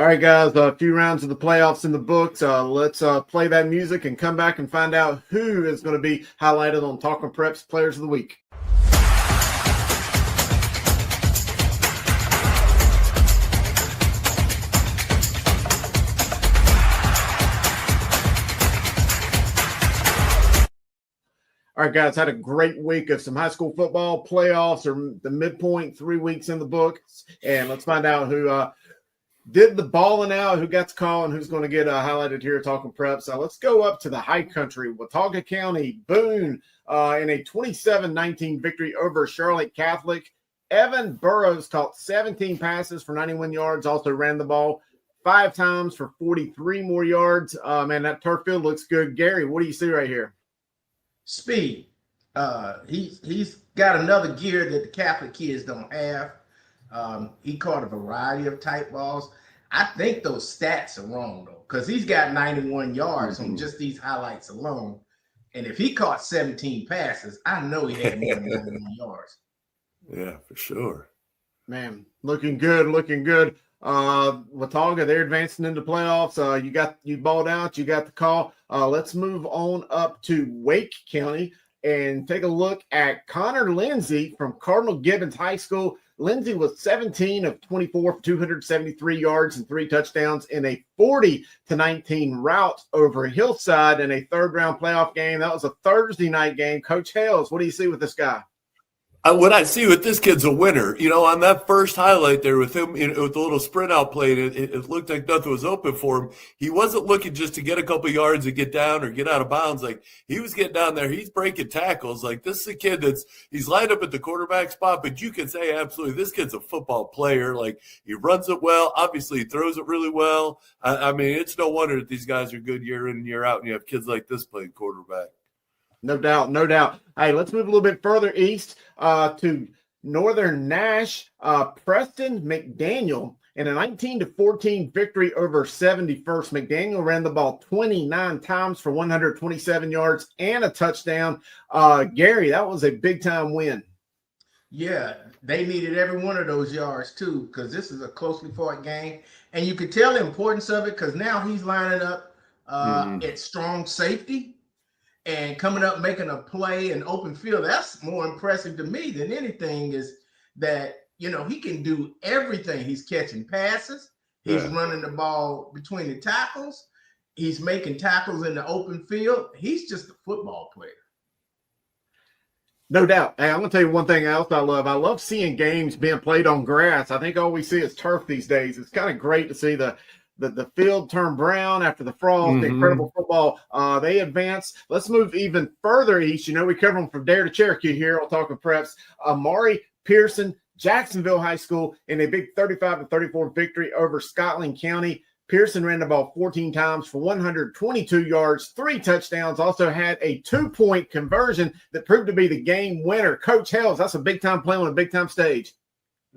All right, guys, a few rounds of the playoffs in the books. Let's play that music and come back and find out who is going to be highlighted on Talking Preps Players of the Week. All right, guys, had a great week of some high school football playoffs, or the midpoint, 3 weeks in the books. And let's find out who did the balling out, who got the call, and who's going to get highlighted here Talking Prep. So let's go up to the high country. Watauga County, Boone, in a 27-19 victory over Charlotte Catholic. Evan Burrows caught 17 passes for 91 yards, also ran the ball 5 times for 43 more yards. Man, that turf field looks good. Gary, what do you see right here? Speed. He's got another gear that the Catholic kids don't have. He caught a variety of tight balls. I think those stats are wrong, though, because he's got 91 yards on just these highlights alone. And if he caught 17 passes, I know he had more than 91 yards. Yeah, for sure. Man, looking good, looking good. Watauga, they're advancing into playoffs. You balled out, you got the call. Let's move on up to Wake County and take a look at Connor Lindsay from Cardinal Gibbons High School. Lindsay was 17 of 24 for 273 yards and 3 touchdowns in a 40-19 rout over Hillside in a third-round playoff game. That was a Thursday night game. Coach Hales, what do you see with this guy? What I see with this kid's a winner. On that first highlight there with him, with the little sprint out play, it looked like nothing was open for him. He wasn't looking just to get a couple yards and get down or get out of bounds. Like, he was getting down there. He's breaking tackles. Like, this is a kid he's lined up at the quarterback spot, but you can say absolutely this kid's a football player. Like, he runs it well. Obviously, he throws it really well. I mean, it's no wonder that these guys are good year in and year out, and you have kids like this playing quarterback. No doubt, no doubt. Hey, let's move a little bit further east to Northern Nash. Preston McDaniel in a 19-14 victory over 71st. McDaniel ran the ball 29 times for 127 yards and a touchdown. Gary, that was a big-time win. Yeah, they needed every one of those yards, too, because this is a closely fought game. And you could tell the importance of it because now he's lining up at strong safety. And coming up, making a play in open field, that's more impressive to me than anything is that, he can do everything. He's catching passes. He's running the ball between the tackles. He's making tackles in the open field. He's just a football player. No doubt. Hey, I'm going to tell you one thing else I love. I love seeing games being played on grass. I think all we see is turf these days. It's kind of great to see the field turn brown after the frost. Incredible football. They advance. Let's move even further east. We cover them from Dare to Cherokee here. I'll talk with Preps. Amari Pearson, Jacksonville High School, in a big 35-34 victory over Scotland County. Pearson ran the ball 14 times for 122 yards, 3 touchdowns, also had a 2-point conversion that proved to be the game winner. Coach Hales, that's a big-time play on a big-time stage.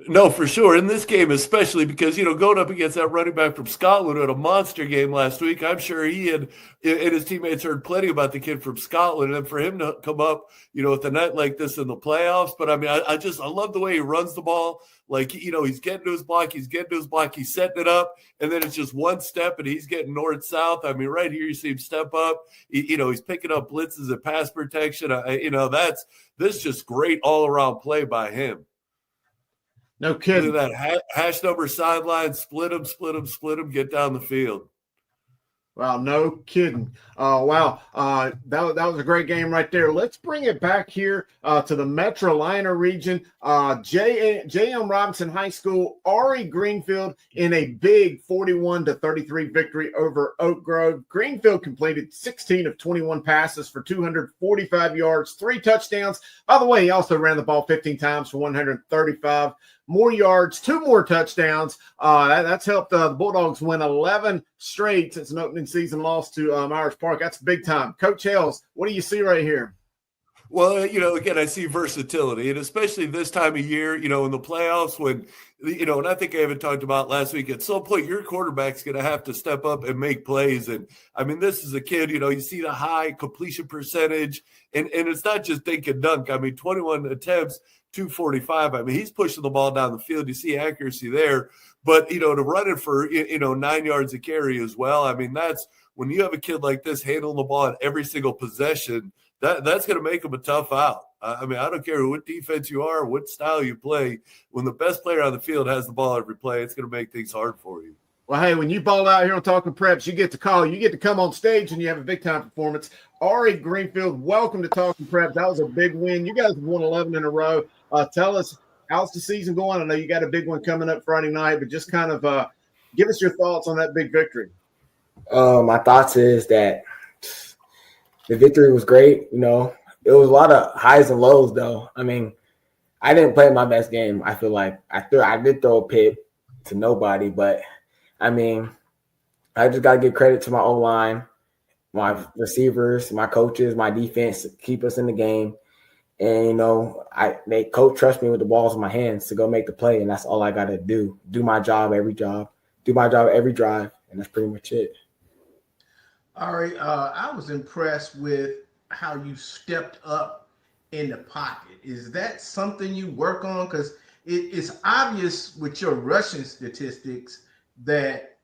No, for sure. In this game, especially because, going up against that running back from Scotland who had a monster game last week, I'm sure he and his teammates heard plenty about the kid from Scotland. And for him to come up, with a night like this in the playoffs. But, I mean, I love the way he runs the ball. Like, he's getting to his block, he's setting it up, and then it's just one step, and he's getting north-south. I mean, right here you see him step up. He's picking up blitzes and pass protection. This is just great all-around play by him. No kidding. Look at that hash number sideline, split them, get down the field. Wow, no kidding. Wow, that was a great game right there. Let's bring it back here to the Metrolina region. J.M. Robinson High School, Ari Greenfield in a big 41-33 victory over Oak Grove. Greenfield completed 16 of 21 passes for 245 yards, 3 touchdowns. By the way, he also ran the ball 15 times for 135 more yards, 2 more touchdowns. That's helped the Bulldogs win 11 straight since an opening season loss to Myers Park. That's big time. Coach Hales, what do you see right here? Well, again, I see versatility, and especially this time of year, in the playoffs when, and I think I even talked about last week, at some point your quarterback's going to have to step up and make plays. And, I mean, this is a kid, you see the high completion percentage, and it's not just dink and dunk. I mean, 21 attempts, 245. I mean, he's pushing the ball down the field. You see accuracy there. But, to run it for, 9 yards a carry as well. I mean, that's when you have a kid like this handling the ball at every single possession, that's going to make him a tough out. I mean, I don't care what defense you are, what style you play. When the best player on the field has the ball every play, it's going to make things hard for you. Well, hey, when you ball out here on Talking Preps, you get to call. You get to come on stage and you have a big-time performance. Ari Greenfield, welcome to Talking Preps. That was a big win. You guys have won 11 in a row. Tell us, how's the season going? I know you got a big one coming up Friday night, but just kind of give us your thoughts on that big victory. My thoughts is that the victory was great. It was a lot of highs and lows, though. I mean, I didn't play my best game. I feel like I did throw a pick to nobody, but I mean, I just got to give credit to my O-line, my receivers, my coaches, my defense to keep us in the game. And, they coach trust me with the balls in my hands to go make the play, and that's all I got to do. Do my job every drive, and that's pretty much it. Ari, I was impressed with how you stepped up in the pocket. Is that something you work on? Because it's obvious with your rushing statistics that,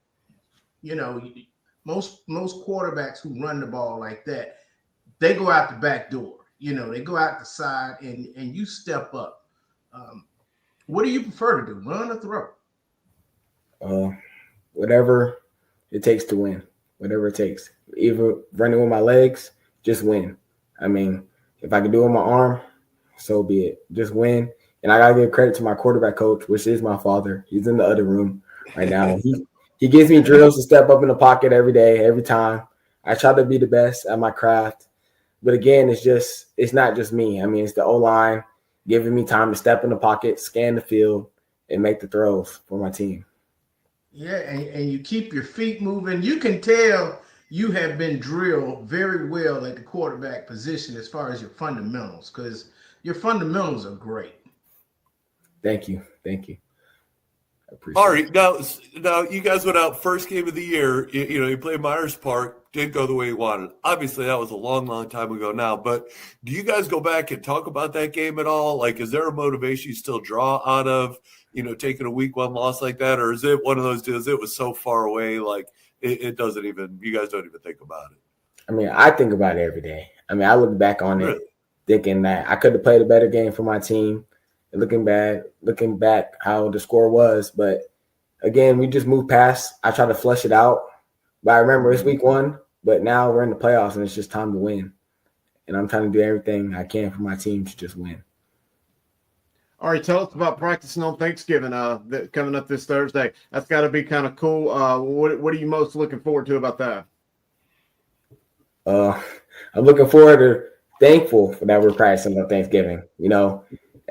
most quarterbacks who run the ball like that, they go out the back door. They go out the side and you step up. What do you prefer to do, run or throw? Whatever it takes to win, whatever it takes. Either running with my legs, just win. I mean, if I can do it with my arm, so be it. Just win. And I got to give credit to my quarterback coach, which is my father. He's in the other room right now. He gives me drills to step up in the pocket every day, every time. I try to be the best at my craft. But again, it's not just me. I mean, it's the O-line giving me time to step in the pocket, scan the field, and make the throws for my team. Yeah, and you keep your feet moving. You can tell you have been drilled very well at the quarterback position as far as your fundamentals, because your fundamentals are great. Thank you. All right, now you guys went out first game of the year. You played Myers Park, didn't go the way you wanted. Obviously, that was a long, long time ago now. But do you guys go back and talk about that game at all? Like, is there a motivation you still draw out of, taking a week one loss like that, or is it one of those deals? It was so far away, like it doesn't even. You guys don't even think about it. I mean, I think about it every day. I mean, I look back on it, thinking that I could have played a better game for my team. Looking back how the score was, but again, we just moved past. I try to flush it out, but I remember it's week one, but now we're in the playoffs and it's just time to win. And I'm trying to do everything I can for my team to just win. All right, tell us about practicing on Thanksgiving coming up this Thursday. That's got to be kind of cool. What are you most looking forward to about that? I'm looking forward to thankful for that we're practicing on Thanksgiving.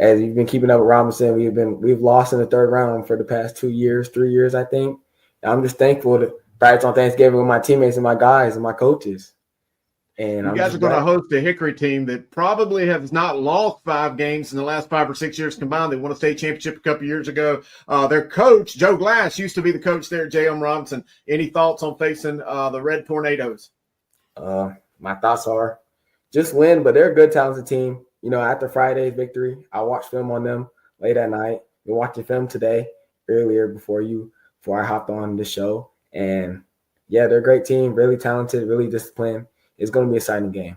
As you've been keeping up with Robinson, we've lost in the third round for the past 3 years, I think. And I'm just thankful to practice on Thanksgiving with my teammates and my guys and my coaches. And you guys are going to host a Hickory team that probably has not lost 5 games in the last 5 or 6 years combined. They won a state championship a couple years ago. Their coach, Joe Glass, used to be the coach there at J.M. Robinson. Any thoughts on facing the Red Tornadoes? My thoughts are just win, but they're a good, talented team. After Friday's victory, I watched film on them late at night. Been watching film today, earlier before I hopped on the show. And yeah, they're a great team, really talented, really disciplined. It's going to be an exciting game.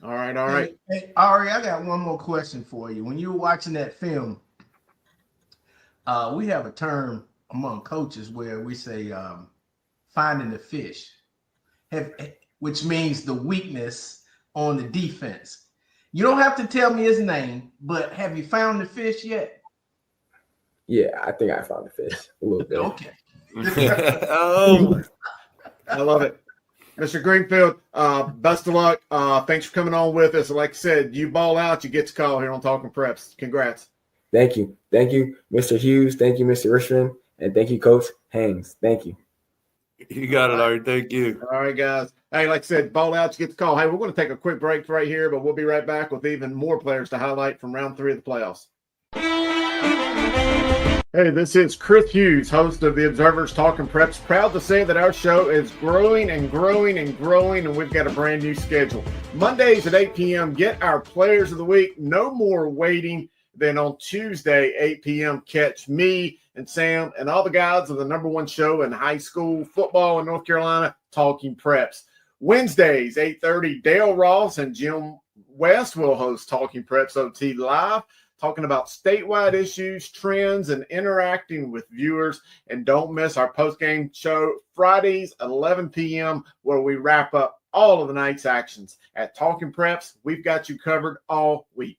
All right. Hey, Ari, I got one more question for you. When you were watching that film, we have a term among coaches where we say finding the fish, which means the weakness on the defense. You don't have to tell me his name, but have you found the fish yet? Yeah, I think I found the fish a little bit. Okay. I love it. Mr. Greenfield, best of luck. Thanks for coming on with us. Like I said, you ball out, you get to call here on Talking Preps. Congrats. Thank you. Thank you, Mr. Hughes. Thank you, Mr. Richmond. And thank you, Coach Haynes. Thank you. You got it, Ari. Thank you. All right, guys. Hey, like I said, ball out, you get the call. Hey, we're going to take a quick break right here, but we'll be right back with even more players to highlight from round 3 of the playoffs. Hey, this is Chris Hughes, host of the Observer's Talking Preps. Proud to say that our show is growing and growing and growing, and we've got a brand new schedule. Mondays at 8 p.m., get our Players of the Week. No more waiting. Then on Tuesday, 8 p.m., catch me and Sam and all the guys of the #1 show in high school football in North Carolina, Talking Preps. Wednesdays, 8:30, Dale Ross and Jim West will host Talking Preps OT Live, talking about statewide issues, trends, and interacting with viewers. And don't miss our post-game show Fridays at 11 p.m., where we wrap up all of the night's actions. At Talking Preps, we've got you covered all week.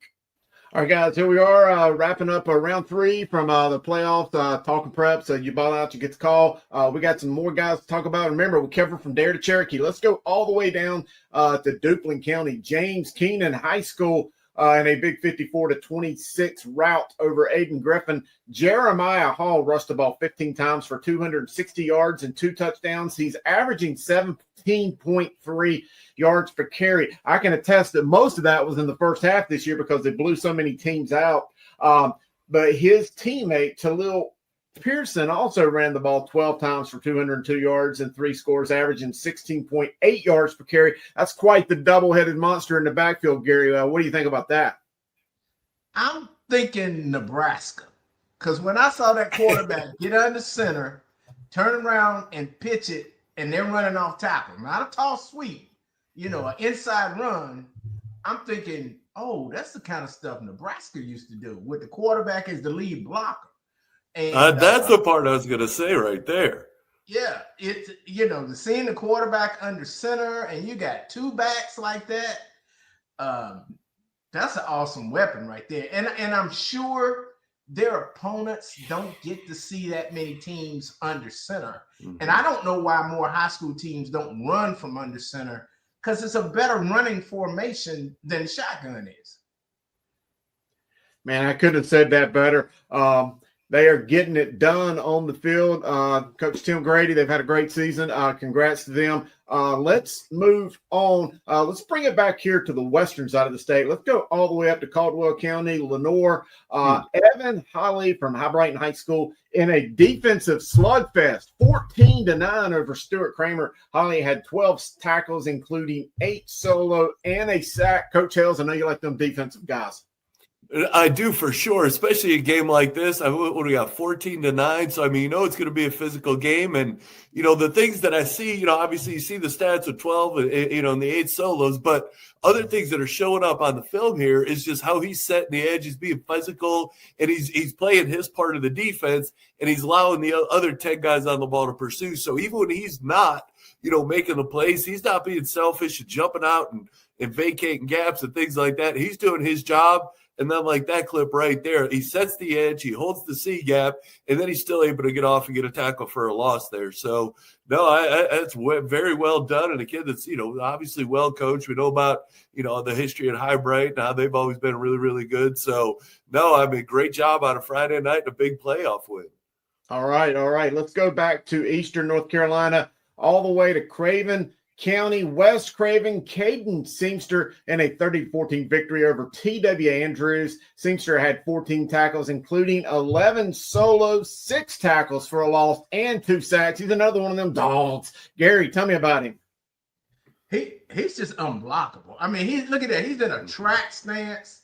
All right, guys, here we are wrapping up round 3 from the playoffs, Talking Preps. You ball out, you get the call. We got some more guys to talk about. Remember, we covered from Dare to Cherokee. Let's go all the way down to Duplin County. James Keenan High School in a big 54-26 rout over Aiden Griffin. Jeremiah Hall rushed the ball 15 times for 260 yards and 2 touchdowns. He's averaging 17.3 yards per carry. I can attest that most of that was in the first half this year because they blew so many teams out. But his teammate, Talil Pearson, also ran the ball 12 times for 202 yards and 3 scores, averaging 16.8 yards per carry. That's quite the double-headed monster in the backfield, Gary. What do you think about that? I'm thinking Nebraska, because when I saw that quarterback get under center, turn around and pitch it, and they're running off tackle, not a toss sweep, an inside run, I'm thinking, oh, that's the kind of stuff Nebraska used to do with the quarterback as the lead blocker. And that's the part I was going to say right there. Yeah, it's the seeing the quarterback under center, and you got 2 backs like that. That's an awesome weapon right there. And I'm sure their opponents don't get to see that many teams under center. Mm-hmm. And I don't know why more high school teams don't run from under center, because it's a better running formation than shotgun is. Man, I couldn't have said that better. They are getting it done on the field. Coach Tim Grady, they've had a great season. Congrats to them. Let's move on. Let's bring it back here to the western side of the state. Let's go all the way up to Caldwell County, Lenore. Evan Holly from High Brighton High School in a defensive slugfest, 14-9 over Stuart Kramer. Holly had 12 tackles, including 8 solo and a sack. Coach Hales, I know you like them defensive guys. I do for sure, especially a game like this. What do we got, 14-9? So, it's going to be a physical game. And, the things that I see, obviously you see the stats of 12, and the 8 solos. But other things that are showing up on the film here is just how he's setting the edge. He's being physical, and he's playing his part of the defense, and he's allowing the other 10 guys on the ball to pursue. So even when he's not, making the plays, he's not being selfish and jumping out and vacating gaps and things like that. He's doing his job. And then like that clip right there, he sets the edge, he holds the C gap, and then he's still able to get off and get a tackle for a loss there. So, no, that's very well done. And a kid that's, obviously well coached. We know about, the history at High Bright and how they've always been really, really good. So, no, great job on a Friday night and a big playoff win. All right. Let's go back to Eastern North Carolina, all the way to Craven County. West Craven, Caden Seamster in a 30-14 victory over TW Andrews. Seamster had 14 tackles, including 11 solos, 6 tackles for a loss, and 2 sacks. He's another one of them dogs. Gary, tell me about him. He's just unblockable. Look at that. He's in a track stance.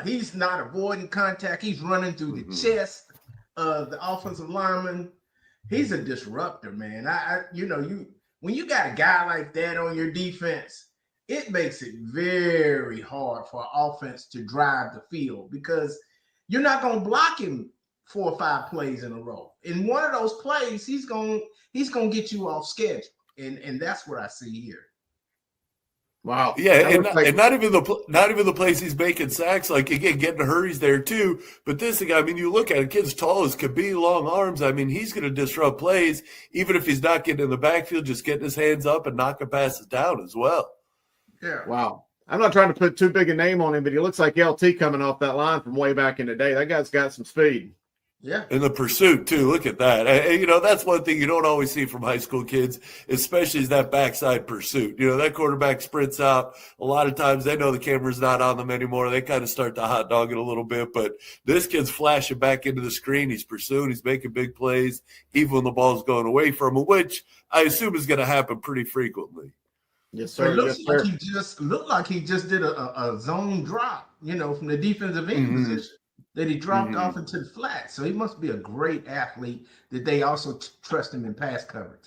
He's not avoiding contact. He's running through the chest of the offensive lineman. He's a disruptor, man. When you got a guy like that on your defense, it makes it very hard for offense to drive the field, because you're not going to block him 4 or 5 plays in a row. In one of those plays, he's going to get you off schedule, and that's what I see here. Wow. Yeah, and not even the place he's making sacks. Like, again, getting hurries there too. But this guy, you look at it, kid's tall as could be, long arms. He's going to disrupt plays, even if he's not getting in the backfield, just getting his hands up and knocking passes down as well. Yeah. Wow. I'm not trying to put too big a name on him, but he looks like LT coming off that line from way back in the day. That guy's got some speed. Yeah. In the pursuit, too. Look at that. And, that's one thing you don't always see from high school kids, especially is that backside pursuit. That quarterback sprints out. A lot of times they know the camera's not on them anymore. They kind of start to hot dog it a little bit. But this kid's flashing back into the screen. He's pursuing. He's making big plays, even when the ball's going away from him, which I assume is going to happen pretty frequently. Yes, sir. It looks like he just did a zone drop, from the defensive end position. that he dropped off into the flat. So he must be a great athlete that they also trust him in pass coverage.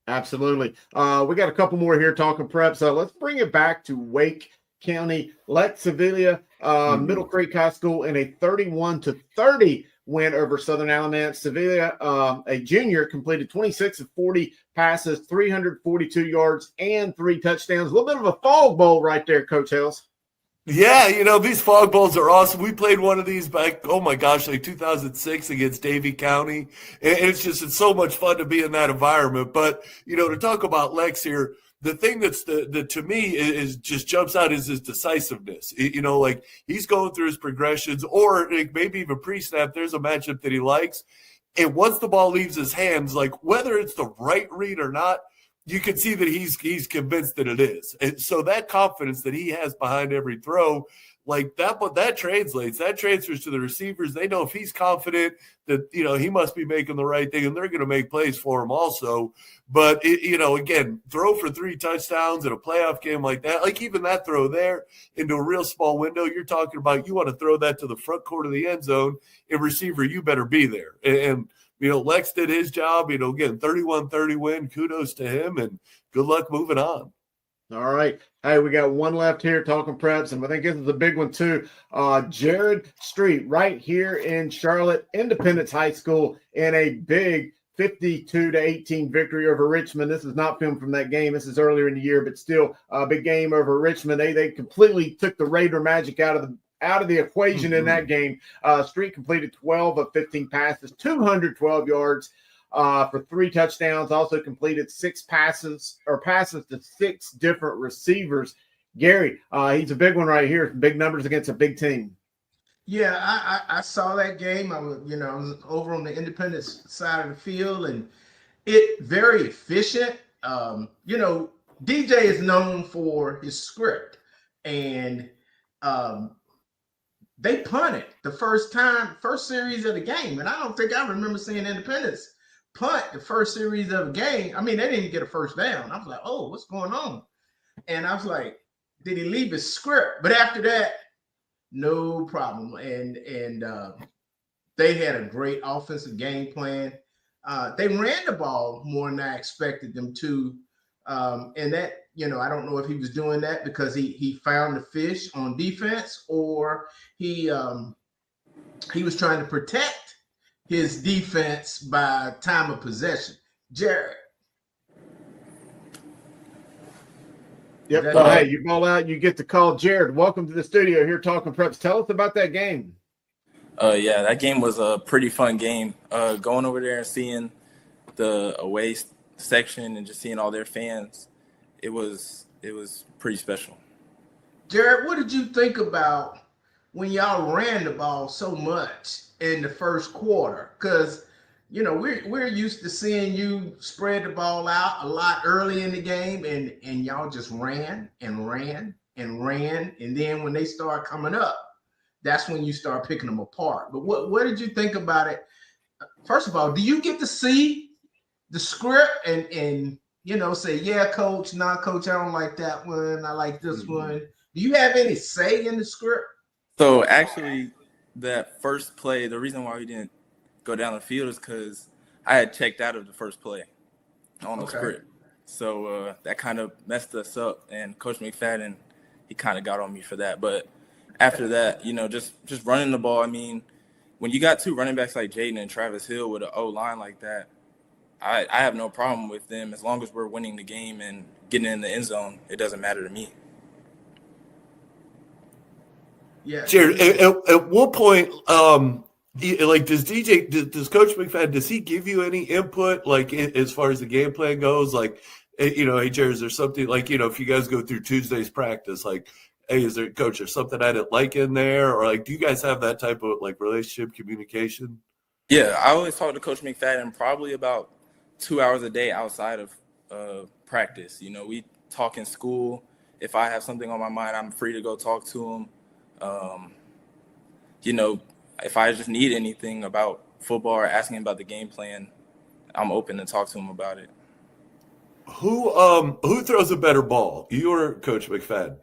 Absolutely. We got a couple more here talking prep. So let's bring it back to Wake County. Lex Sevilla, Middle Creek High School in a 31-30 win over Southern Alamance. Sevilla, a junior, completed 26 of 40 passes, 342 yards, and 3 touchdowns. A little bit of a fog bowl right there, Coach Hales. Yeah, these fog bowls are awesome. We played one of these back, like 2006 against Davie County. And it's so much fun to be in that environment. But, to talk about Lex here, the thing that to me is just jumps out is his decisiveness. He's going through his progressions, or maybe even pre-snap, there's a matchup that he likes. And once the ball leaves his hands, whether it's the right read or not, you can see that he's convinced that it is. And so that confidence that he has behind every throw, that translates. That transfers to the receivers. They know if he's confident that, he must be making the right thing, and they're going to make plays for him also. But, again, throw for 3 touchdowns in a playoff game like that, even that throw there into a real small window, you're talking about you want to throw that to the front court of the end zone, and receiver, you better be there. And Lex did his job, again, 31-30 win. Kudos to him, and good luck moving on. All right. Hey, we got one left here talking preps, and I think this is a big one too. Jared Street right here in Charlotte, Independence High School, in a big 52-18 victory over Richmond. This is not filmed from that game. This is earlier in the year, but still a big game over Richmond. They completely took the Raider magic out of the equation in that game. Street completed 12 of 15 passes, 212 yards for 3 touchdowns. Also completed 6 passes to 6 different receivers. Gary, he's a big one right here. Big numbers against a big team. Yeah, I saw that game. I was over on the Independence side of the field, and it very efficient. DJ is known for his script, and they punted the first series of the game. And I don't think I remember seeing Independence punt the first series of a game. I mean, they didn't get a first down. I was like, oh, what's going on? And I was like, did he leave his script? But after that, no problem. And they had a great offensive game plan. They ran the ball more than I expected them to. And that, I don't know if he was doing that because he found the fish on defense, or he was trying to protect his defense by time of possession. Jared. Yep. Hey, you ball out, you get to call Jared. Welcome to the studio here, Talking Preps. Tell us about that game. Yeah, that game was a pretty fun game. Going over there and seeing the away section and just seeing all their fans, it was pretty special. Jared, what did you think about when y'all ran the ball so much in the first quarter? Because we're used to seeing you spread the ball out a lot early in the game, and y'all just ran and ran and ran, and then when they start coming up, that's when you start picking them apart. But what did you think about it? First of all, do you get to see the script and say, yeah, coach, not coach, I don't like that one, I like this one? Do you have any say in the script? So actually, that first play, the reason why we didn't go down the field is because I had checked out of the first play on the script. So that kind of messed us up, and Coach McFadden, he kind of got on me for that. But after that, just running the ball, I mean, when you got 2 running backs like Jaden and Travis Hill with an O-line like that, I have no problem with them as long as we're winning the game and getting in the end zone. It doesn't matter to me. Yeah. Jared, at what point, does Coach McFadden, does he give you any input, as far as the game plan goes? Hey, Jared, is there something, if you guys go through Tuesday's practice, hey, is there, Coach, there's something I didn't like in there? Or, do you guys have that type of, relationship communication? Yeah, I always talk to Coach McFadden probably about 2 hours a day outside of practice. We talk in school. If I have something on my mind, I'm free to go talk to him. If I just need anything about football or asking about the game plan, I'm open to talk to him about it. Who throws a better ball, you or Coach McFadden?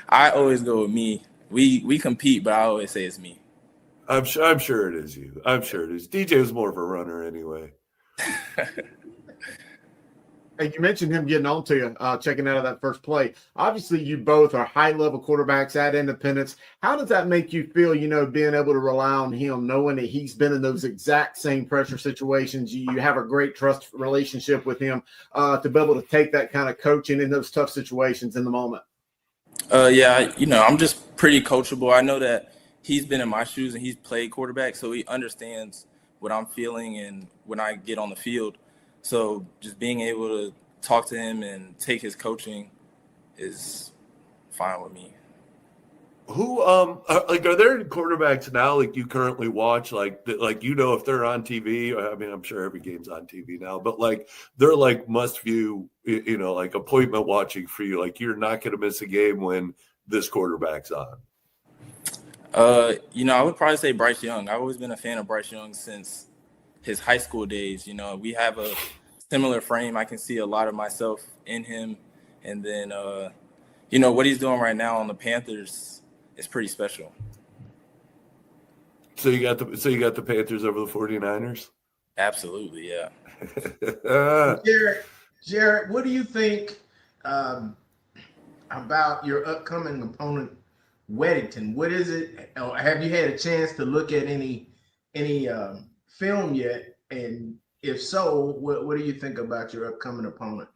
I always go with me. We compete, but I always say it's me. I'm sure it is you. I'm sure it is. DJ was more of a runner anyway. Hey, you mentioned him getting on to you, checking out of that first play. Obviously, you both are high-level quarterbacks at Independence. How does that make you feel, being able to rely on him, knowing that he's been in those exact same pressure situations? You have a great trust relationship with him to be able to take that kind of coaching in those tough situations in the moment. Yeah, I'm just pretty coachable. I know that he's been in my shoes and he's played quarterback, so he understands what I'm feeling and when I get on the field. So just being able to talk to him and take his coaching is fine with me. Who are there any quarterbacks now like you currently watch if they're on TV? I mean, I'm sure every game's on TV now, but like they're like must view, like appointment watching for you. Like you're not going to miss a game when this quarterback's on. I would probably say Bryce Young. I've always been a fan of Bryce Young since his high school days. We have a similar frame. I can see a lot of myself in him. And then, what he's doing right now on the Panthers is pretty special. So you got the Panthers over the 49ers? Absolutely, yeah. Jared, what do you think about your upcoming opponent, Weddington? What is it? Have you had a chance to look at any film yet? And if so, what do you think about your upcoming opponent?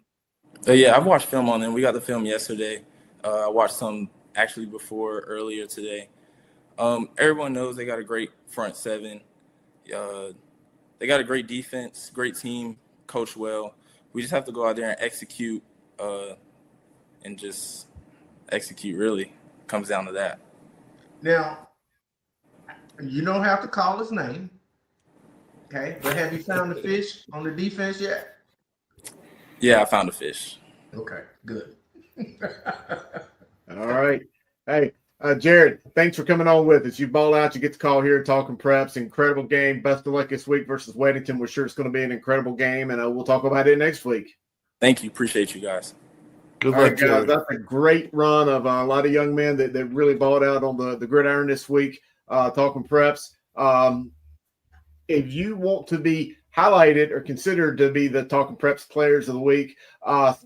Yeah, I've watched film on them. We got the film yesterday. I watched some actually earlier today. Everyone knows they got a great front seven. They got a great defense, great team, coach well. We just have to go out there and execute, really. Comes down to that. Now, you don't have to call his name, okay? But have you found the fish on the defense yet? Yeah, I found a fish. Okay, good. All right. Hey, Jared, thanks for coming on with us. You ball out. You get the call here, Talking Preps. Incredible game. Best of luck this week versus Weddington. We're sure it's going to be an incredible game, and we'll talk about it next week. Thank you. Appreciate you guys. Good All luck, right, guys. Jared. That's a great run of a lot of young men that really balled out on the gridiron this week. Talking Preps. If you want to be highlighted or considered to be the Talking Preps Players of the Week,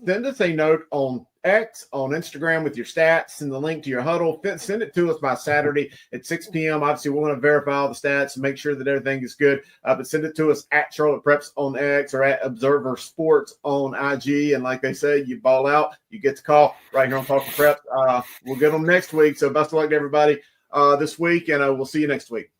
send us a note on X, on Instagram with your stats and the link to your huddle. Send it to us by Saturday at 6 p.m. Obviously, we want to verify all the stats and make sure that everything is good. But send it to us at Charlotte Preps on X or at Observer Sports on IG. And like they say, you ball out, you get the call right here on Talking Preps. We'll get them next week. So best of luck to everybody this week, and we'll see you next week.